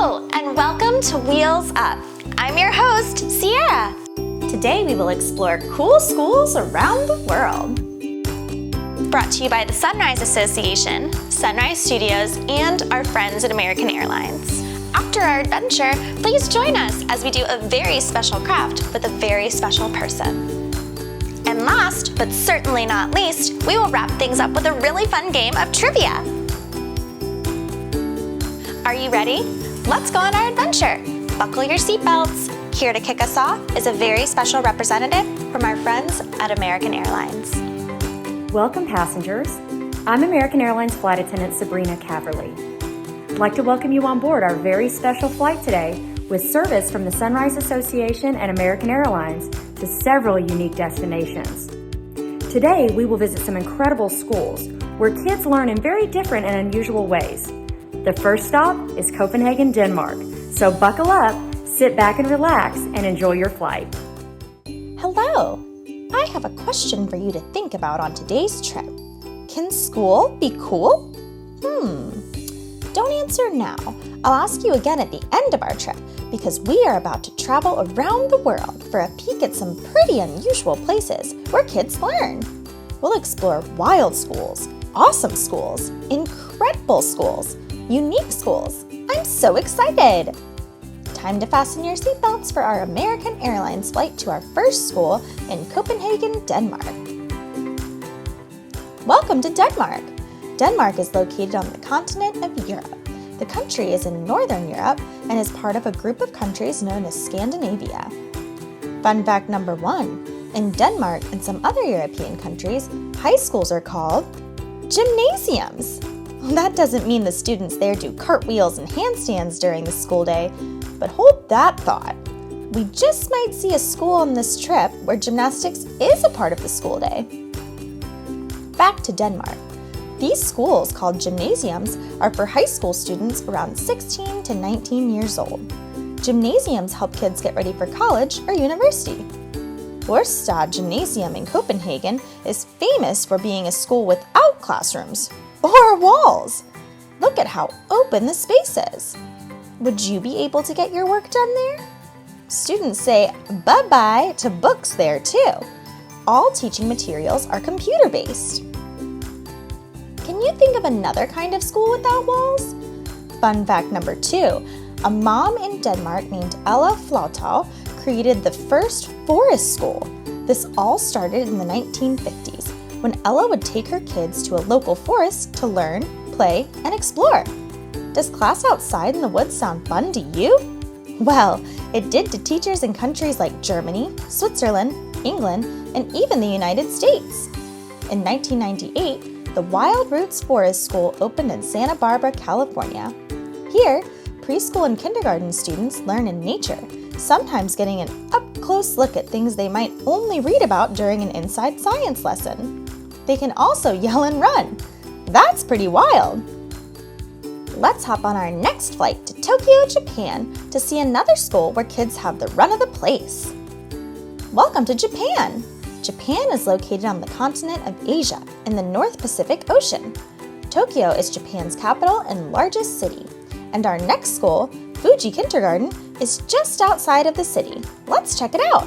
Hello, and welcome to Wheels Up. I'm your host, Sierra. Today we will explore cool schools around the world. Brought to you by the Sunrise Association, Sunrise Studios, and our friends at American Airlines. After our adventure, please join us as we do a very special craft with a very special person. And last, but certainly not least, we will wrap things up with a really fun game of trivia. Are you ready? Let's go on our adventure. Buckle your seatbelts. Here to kick us off is a very special representative from our friends at American Airlines. Welcome, passengers. I'm American Airlines Flight Attendant Sabrina Caverly. I'd like to welcome you on board our very special flight today with service from the Sunrise Association and American Airlines to several unique destinations. Today, we will visit some incredible schools where kids learn in very different and unusual ways. The first stop is Copenhagen, Denmark. So buckle up, sit back and relax, and enjoy your flight. Hello. I have a question for you to think about on today's trip. Can school be cool? Don't answer now. I'll ask you again at the end of our trip because we are about to travel around the world for a peek at some pretty unusual places where kids learn. We'll explore wild schools, awesome schools, incredible schools, unique schools. I'm so excited! Time to fasten your seatbelts for our American Airlines flight to our first school in Copenhagen, Denmark. Welcome to Denmark. Denmark is located on the continent of Europe. The country is in Northern Europe and is part of a group of countries known as Scandinavia. Fun fact number 1. In Denmark and some other European countries, high schools are called gymnasiums. That doesn't mean the students there do cartwheels and handstands during the school day, but hold that thought. We just might see a school on this trip where gymnastics is a part of the school day. Back to Denmark. These schools, called gymnasiums, are for high school students around 16 to 19 years old. Gymnasiums help kids get ready for college or university. Årstad Gymnasium in Copenhagen is famous for being a school without classrooms or walls. Look at how open the space is. Would you be able to get your work done there? Students say bye-bye to books there too. All teaching materials are computer-based. Can you think of another kind of school without walls? Fun fact number 2. A mom in Denmark named Ella Flautau created the first forest school. This all started in the 1950s when Ella would take her kids to a local forest to learn, play, and explore. Does class outside in the woods sound fun to you? Well, it did to teachers in countries like Germany, Switzerland, England, and even the United States. In 1998, the Wild Roots Forest School opened in Santa Barbara, California. Here, preschool and kindergarten students learn in nature, sometimes getting an up-close look at things they might only read about during an inside science lesson. They can also yell and run. That's pretty wild. Let's hop on our next flight to Tokyo, Japan to see another school where kids have the run of the place. Welcome to Japan. Japan is located on the continent of Asia in the North Pacific Ocean. Tokyo is Japan's capital and largest city. And our next school, Fuji Kindergarten, is just outside of the city. Let's check it out.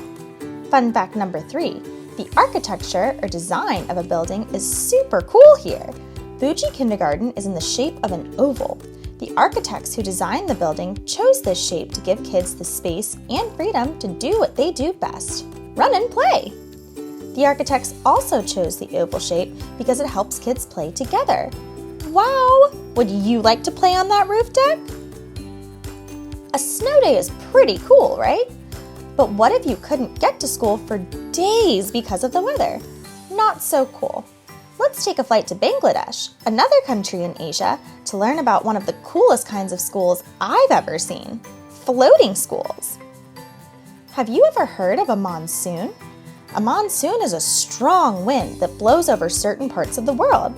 Fun fact number 3. The architecture or design of a building is super cool here. Fuji Kindergarten is in the shape of an oval. The architects who designed the building chose this shape to give kids the space and freedom to do what they do best, run and play. The architects also chose the oval shape because it helps kids play together. Wow! Would you like to play on that roof deck? A snow day is pretty cool, right? But what if you couldn't get to school for days because of the weather? Not so cool. Let's take a flight to Bangladesh, another country in Asia, to learn about one of the coolest kinds of schools I've ever seen, floating schools. Have you ever heard of a monsoon? A monsoon is a strong wind that blows over certain parts of the world.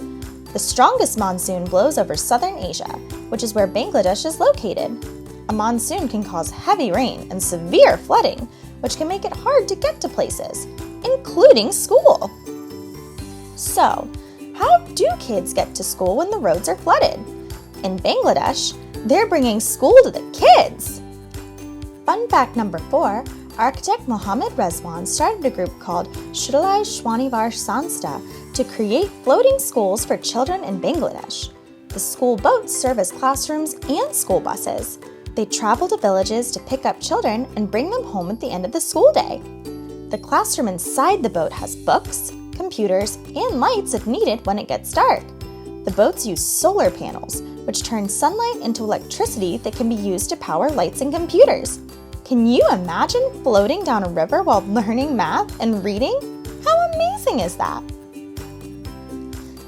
The strongest monsoon blows over southern Asia, which is where Bangladesh is located. A monsoon can cause heavy rain and severe flooding, which can make it hard to get to places, including school. So, how do kids get to school when the roads are flooded? In Bangladesh, they're bringing school to the kids. Fun fact number 4, architect Mohammad Rezwan started a group called Shudalai Shwanivar Sanstha to create floating schools for children in Bangladesh. The school boats serve as classrooms and school buses. They travel to villages to pick up children and bring them home at the end of the school day. The classroom inside the boat has books, computers, and lights if needed when it gets dark. The boats use solar panels, which turn sunlight into electricity that can be used to power lights and computers. Can you imagine floating down a river while learning math and reading? How amazing is that?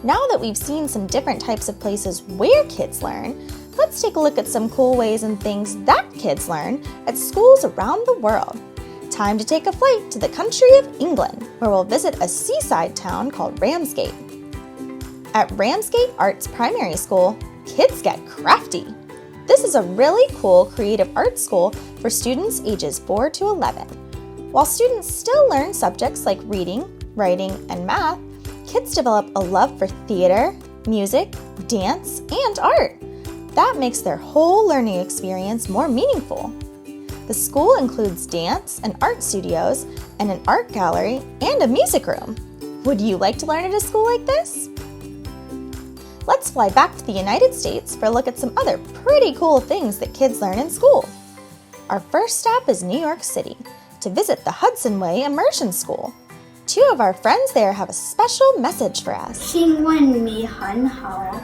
Now that we've seen some different types of places where kids learn, let's take a look at some cool ways and things that kids learn at schools around the world. Time to take a flight to the country of England, where we'll visit a seaside town called Ramsgate. At Ramsgate Arts Primary School, kids get crafty. This is a really cool creative arts school for students ages 4 to 11. While students still learn subjects like reading, writing, and math, kids develop a love for theater, music, dance, and art. That makes their whole learning experience more meaningful. The school includes dance and art studios and an art gallery and a music room. Would you like to learn at a school like this? Let's fly back to the United States for a look at some other pretty cool things that kids learn in school. Our first stop is New York City to visit the Hudson Way Immersion School. 2 of our friends there have a special message for us. 英文你很好.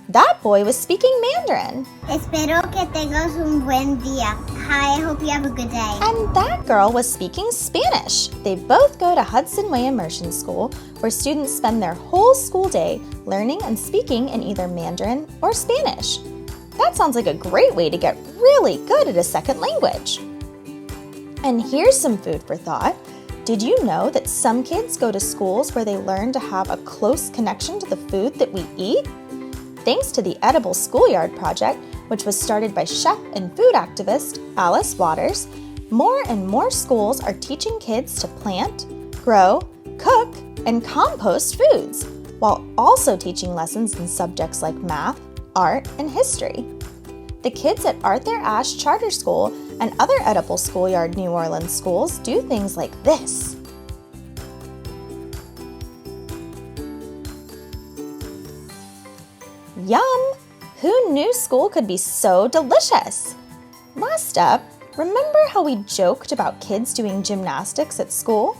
That boy was speaking Mandarin. Espero que tengas un buen día. Hi, I hope you have a good day. And that girl was speaking Spanish. They both go to Hudson Way Immersion School, where students spend their whole school day learning and speaking in either Mandarin or Spanish. That sounds like a great way to get really good at a second language. And here's some food for thought. Did you know that some kids go to schools where they learn to have a close connection to the food that we eat? Thanks to the Edible Schoolyard project, which was started by chef and food activist Alice Waters, more and more schools are teaching kids to plant, grow, cook, and compost foods, while also teaching lessons in subjects like math, art, and history. The kids at Arthur Ashe Charter School and other Edible Schoolyard New Orleans schools do things like this. Yum! Who knew school could be so delicious? Last up, remember how we joked about kids doing gymnastics at school?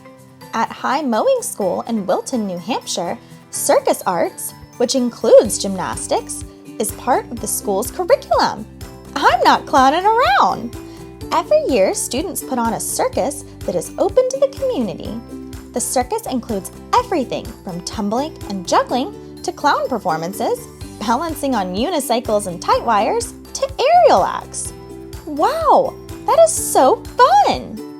At High Mowing School in Wilton, New Hampshire, circus arts, which includes gymnastics, is part of the school's curriculum. I'm not clowning around. Every year, students put on a circus that is open to the community. The circus includes everything from tumbling and juggling to clown performances, balancing on unicycles and tight wires, to aerial acts. Wow, that is so fun!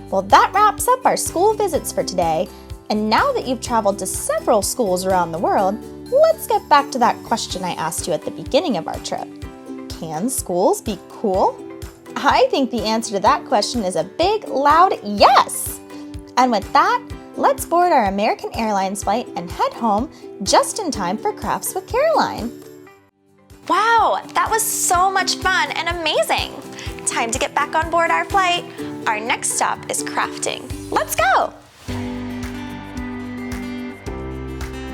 Well, that wraps up our school visits for today. And now that you've traveled to several schools around the world, let's get back to that question I asked you at the beginning of our trip. Can schools be cool? I think the answer to that question is a big, loud yes! And with that, let's board our American Airlines flight and head home just in time for Crafts with Caroline. Wow, that was so much fun and amazing! Time to get back on board our flight. Our next stop is crafting. Let's go!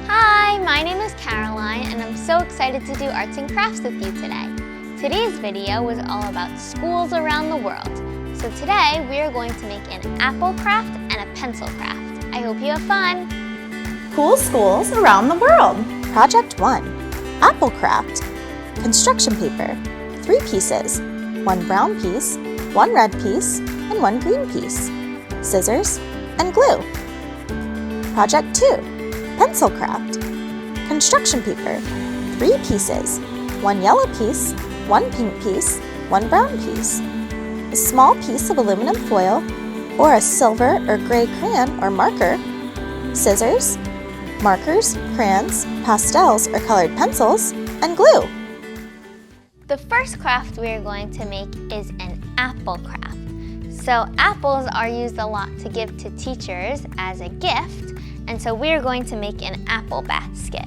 Hi, my name is Caroline and I'm so excited to do arts and crafts with you today. Today's video was all about schools around the world. So today we are going to make an apple craft and a pencil craft. I hope you have fun! Cool schools around the world. Project 1. Apple craft. Construction paper. 3 pieces. 1 brown piece, 1 red piece, and 1 green piece. Scissors and glue. Project 2. Pencil craft. Construction paper. 3 pieces. 1 yellow piece, 1 pink piece, 1 brown piece. A small piece of aluminum foil or a silver or gray crayon or marker. Scissors, markers, crayons, pastels or colored pencils, and glue. The first craft we are going to make is an apple craft. So apples are used a lot to give to teachers as a gift, and so we are going to make an apple basket.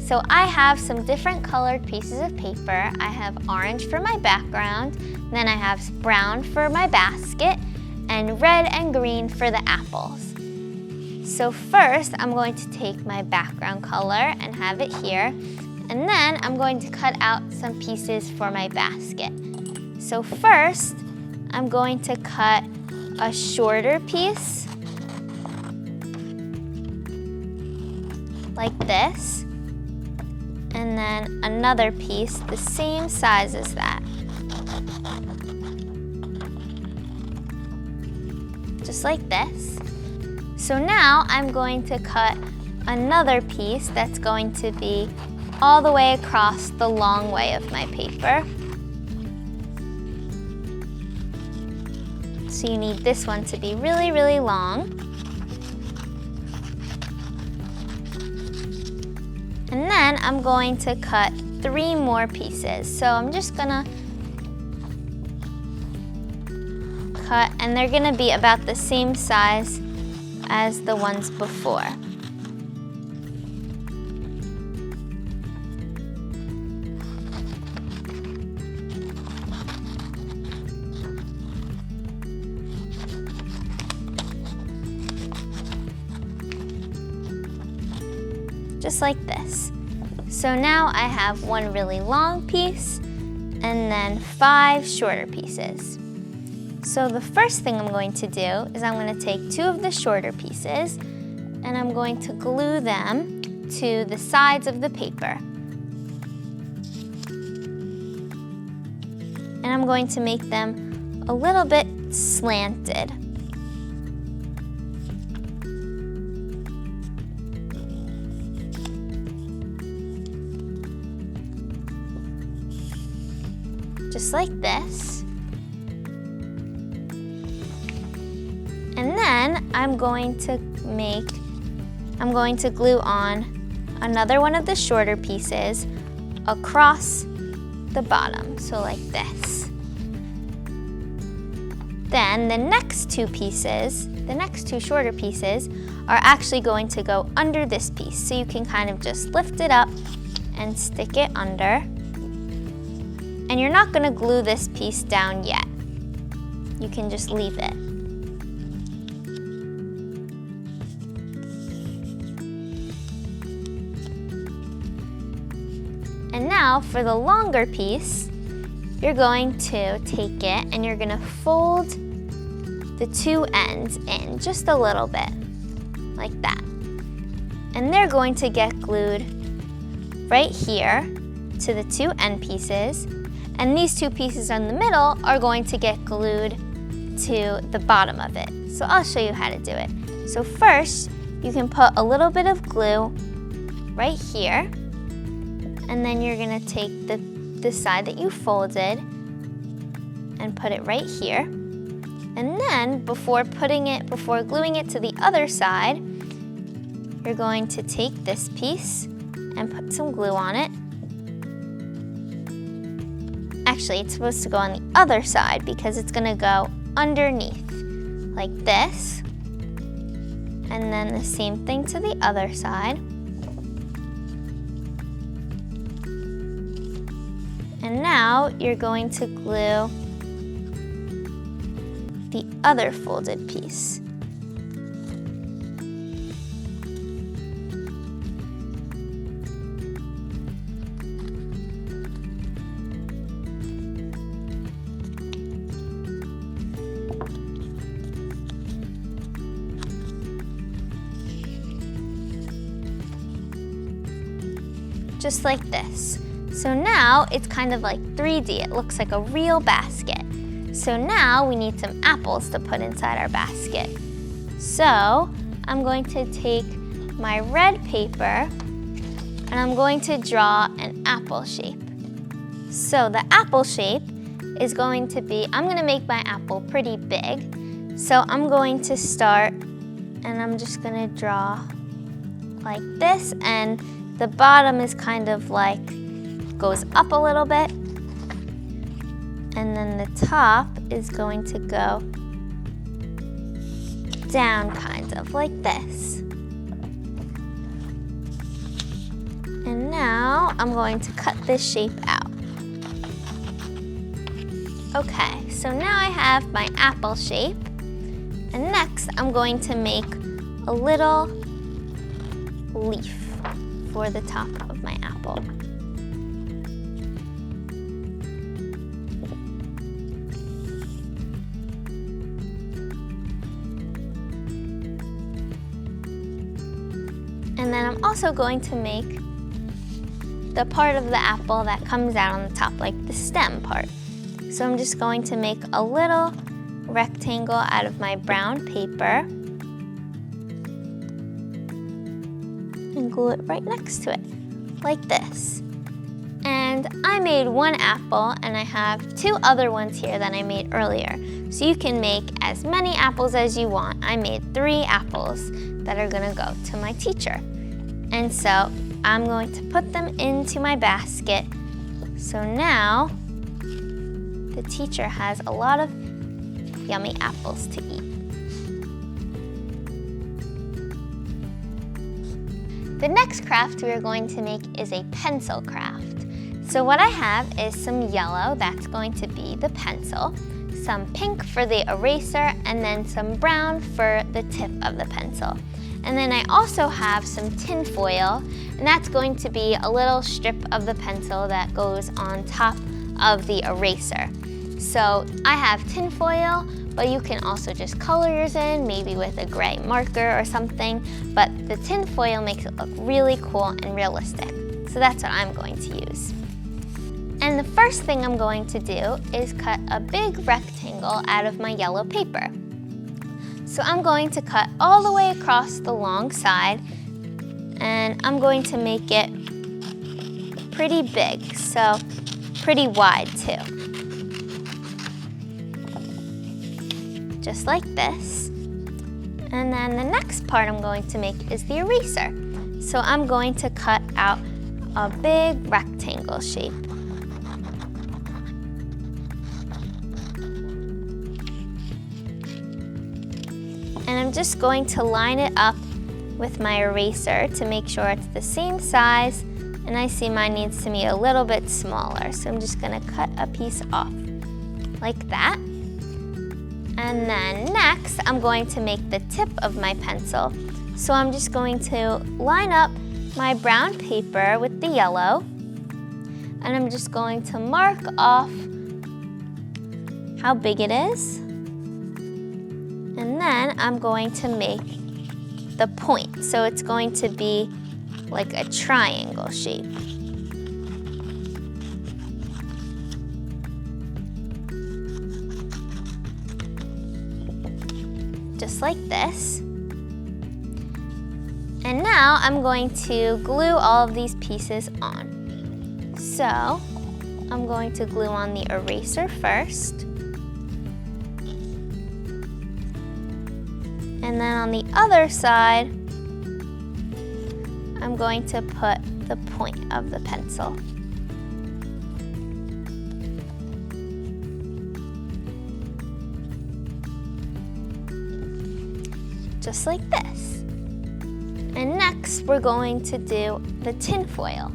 So I have some different colored pieces of paper. I have orange for my background, then I have brown for my basket, and red and green for the apples. So first, I'm going to take my background color and have it here, and then I'm going to cut out some pieces for my basket. So first, I'm going to cut a shorter piece, like this, and then another piece the same size as that. Just like this. So now I'm going to cut another piece that's going to be all the way across the long way of my paper. So you need this one to be really, really long. And then I'm going to cut 3 more pieces. So I'm just gonna cut, and they're gonna be about the same size as the ones before. Just like this. So now I have one really long piece and then 5 shorter pieces. So the first thing I'm going to do is I'm going to take 2 of the shorter pieces and I'm going to glue them to the sides of the paper. And I'm going to make them a little bit slanted. Just like this. And then I'm going to glue on another one of the shorter pieces across the bottom, so like this. Then the next 2 pieces, the next 2 shorter pieces, are actually going to go under this piece. So you can kind of just lift it up and stick it under. And you're not going to glue this piece down yet. You can just leave it. And now for the longer piece, you're going to take it and you're going to fold the 2 ends in just a little bit, like that. And they're going to get glued right here to the 2 end pieces. And these 2 pieces in the middle are going to get glued to the bottom of it. So I'll show you how to do it. So first, you can put a little bit of glue right here. And then you're gonna take the side that you folded and put it right here. And then before gluing it to the other side, you're going to take this piece and put some glue on it. Actually, it's supposed to go on the other side because it's gonna go underneath, like this. And then the same thing to the other side. And now you're going to glue the other folded piece. Just like this. So now it's kind of like 3D. It looks like a real basket. So now we need some apples to put inside our basket. So I'm going to take my red paper and I'm going to draw an apple shape. So the apple shape is going to be, I'm going to make my apple pretty big. So I'm going to start and I'm just going to draw like this, and the bottom is kind of like goes up a little bit, and then the top is going to go down kind of like this. And now I'm going to cut this shape out. Okay, so now I have my apple shape. And next I'm going to make a little leaf for the top of my apple. And then I'm also going to make the part of the apple that comes out on the top, like the stem part. So I'm just going to make a little rectangle out of my brown paper and glue it right next to it, like this. And I made one apple, and I have 2 other ones here that I made earlier. So you can make as many apples as you want. I made 3 apples that are gonna go to my teacher. And so I'm going to put them into my basket. So now the teacher has a lot of yummy apples to eat. The next craft we are going to make is a pencil craft. So what I have is some yellow, that's going to be the pencil, some pink for the eraser, and then some brown for the tip of the pencil. And then I also have some tin foil, and that's going to be a little strip of the pencil that goes on top of the eraser. So I have tin foil, but you can also just color yours in, maybe with a gray marker or something, but the tin foil makes it look really cool and realistic. So that's what I'm going to use. And the first thing I'm going to do is cut a big rectangle out of my yellow paper. So I'm going to cut all the way across the long side, and I'm going to make it pretty big, so pretty wide too. Just like this. And then the next part I'm going to make is the eraser. So I'm going to cut out a big rectangle shape. And I'm just going to line it up with my eraser to make sure it's the same size, and I see mine needs to be a little bit smaller, so I'm just gonna cut a piece off like that. And then next I'm going to make the tip of my pencil. So I'm just going to line up my brown paper with the yellow, and I'm just going to mark off how big it is. And then I'm going to make the point. So it's going to be like a triangle shape. Just like this. And now I'm going to glue all of these pieces on. So I'm going to glue on the eraser first. And then on the other side, I'm going to put the point of the pencil. Just like this. And next we're going to do the tin foil.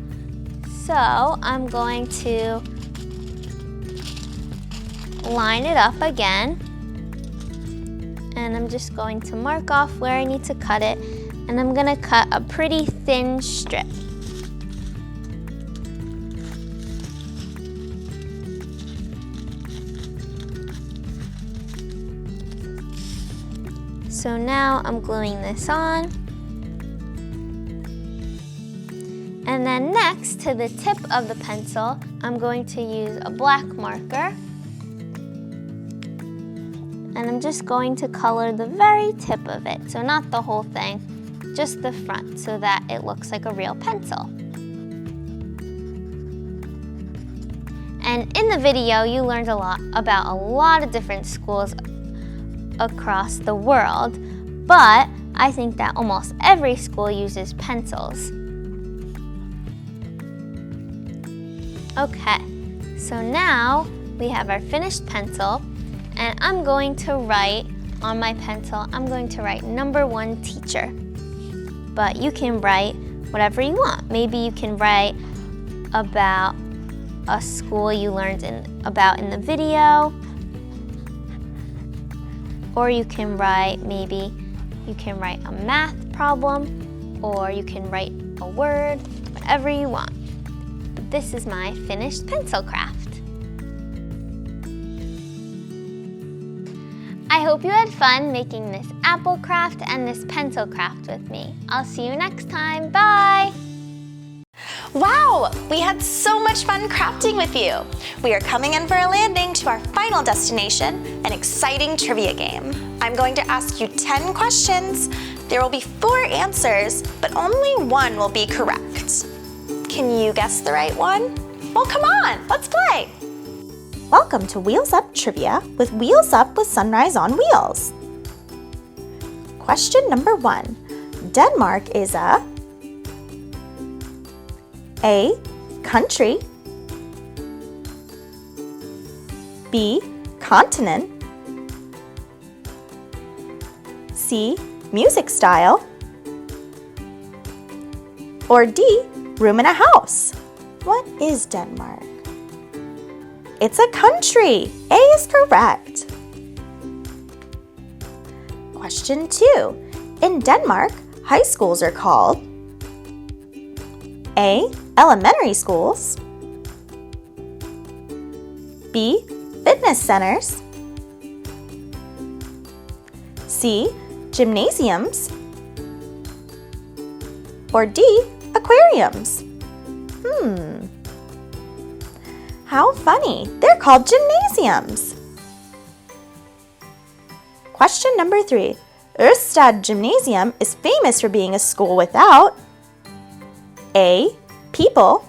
So I'm going to line it up again. And I'm just going to mark off where I need to cut it, and I'm gonna cut a pretty thin strip. So now I'm gluing this on. And then next to the tip of the pencil, I'm going to use a black marker. And I'm just going to color the very tip of it, so not the whole thing, just the front, so that it looks like a real pencil. And in the video, you learned a lot about a lot of different schools across the world, but I think that almost every school uses pencils. Okay, so now we have our finished pencil. And I'm going to write on my pencil, I'm going to write number 1 teacher. But you can write whatever you want. Maybe you can write about a school you learned about in the video, or you can write, maybe you can write a math problem, or you can write a word, whatever you want. But this is my finished pencil craft. I hope you had fun making this apple craft and this pencil craft with me. I'll see you next time. Bye! Wow, we had so much fun crafting with you. We are coming in for a landing to our final destination, an exciting trivia game. I'm going to ask you 10 questions. There will be 4 answers, but only one will be correct. Can you guess the right one? Well, come on, let's play. Welcome to Wheels Up Trivia with Wheels Up with Sunrise on Wheels. Question number 1. Denmark is a country, B, continent, C, music style, or D, room in a house. What is Denmark? It's a country. A is correct. Question 2. In Denmark, high schools are called A, elementary schools, B, fitness centers, C, gymnasiums, or D, aquariums. How funny! They're called gymnasiums. Question number 3. Ørstad Gymnasium is famous for being a school without A, people,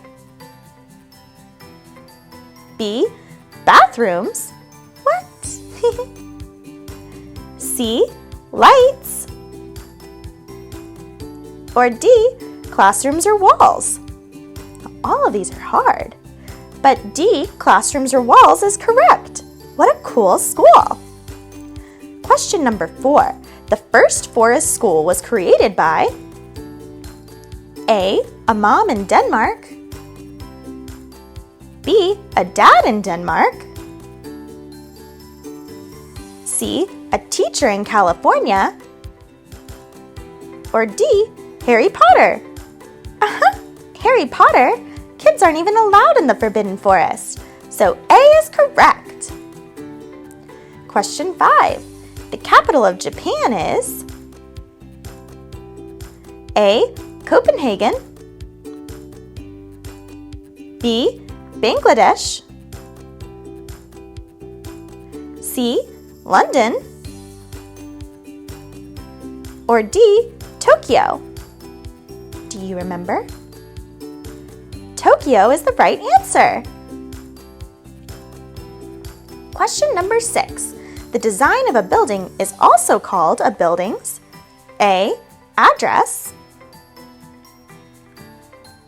B, bathrooms, what? C, lights, or D, classrooms or walls. All of these are hard, but D, classrooms or walls, is correct. What a cool school! Question number 4. The first forest school was created by A, a mom in Denmark, B, a dad in Denmark, C, a teacher in California, or D, Harry Potter. Harry Potter? Kids aren't even allowed in the Forbidden Forest, so A is correct. Question 5. The capital of Japan is A, Copenhagen, B, Bangladesh, C, London, or D, Tokyo. Do you remember? Tokyo is the right answer. Question number 6. The design of a building is also called a building's A, address,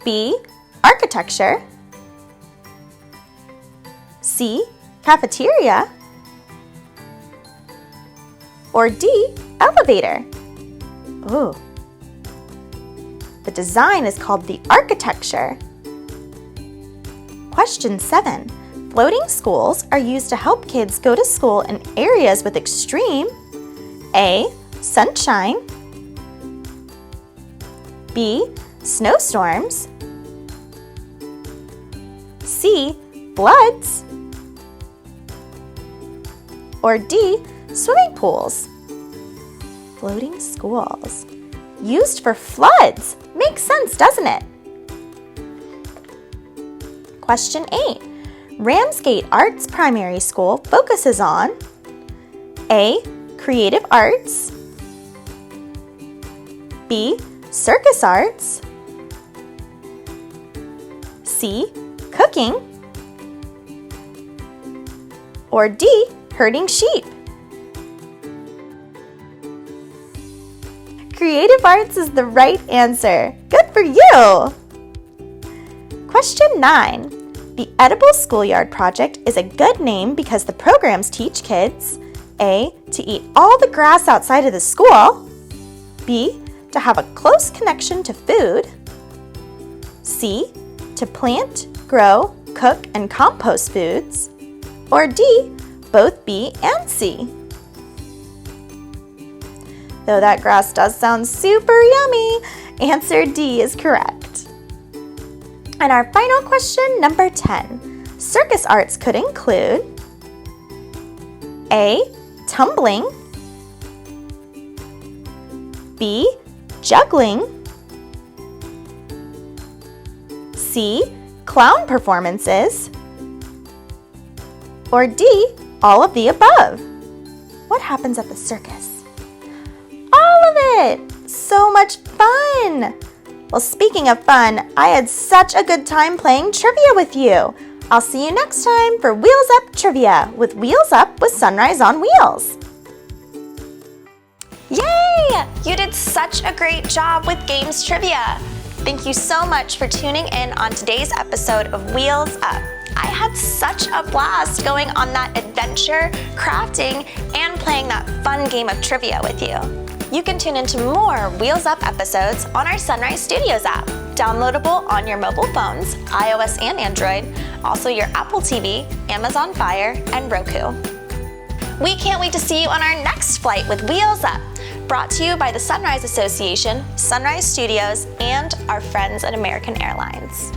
B, architecture, C, cafeteria, or D, elevator. Ooh. The design is called the architecture. Question 7. Floating schools are used to help kids go to school in areas with extreme A, sunshine, B, snowstorms, C, floods, or D, swimming pools. Floating schools. Used for floods. Makes sense, doesn't it? Question 8. Ramsgate Arts Primary School focuses on A, creative arts, B, circus arts, C, cooking, or D, herding sheep. Creative arts is the right answer. Good for you! Question 9. The Edible Schoolyard Project is a good name because the programs teach kids A, to eat all the grass outside of the school, B, to have a close connection to food, C, to plant, grow, cook, and compost foods? Or D, both B and C? Though that grass does sound super yummy, answer D is correct. And our final question, number 10. Circus arts could include A, tumbling, B, juggling, C, clown performances, or D, all of the above? What happens at the circus? All of it! So much fun! Well, speaking of fun, I had such a good time playing trivia with you. I'll see you next time for Wheels Up Trivia with Wheels Up with Sunrise on Wheels. Yay! You did such a great job with games trivia. Thank you so much for tuning in on today's episode of Wheels Up. I had such a blast going on that adventure, crafting, and playing that fun game of trivia with you. You can tune into more Wheels Up episodes on our Sunrise Studios app, downloadable on your mobile phones, iOS and Android, also your Apple TV, Amazon Fire, and Roku. We can't wait to see you on our next flight with Wheels Up, brought to you by the Sunrise Association, Sunrise Studios, and our friends at American Airlines.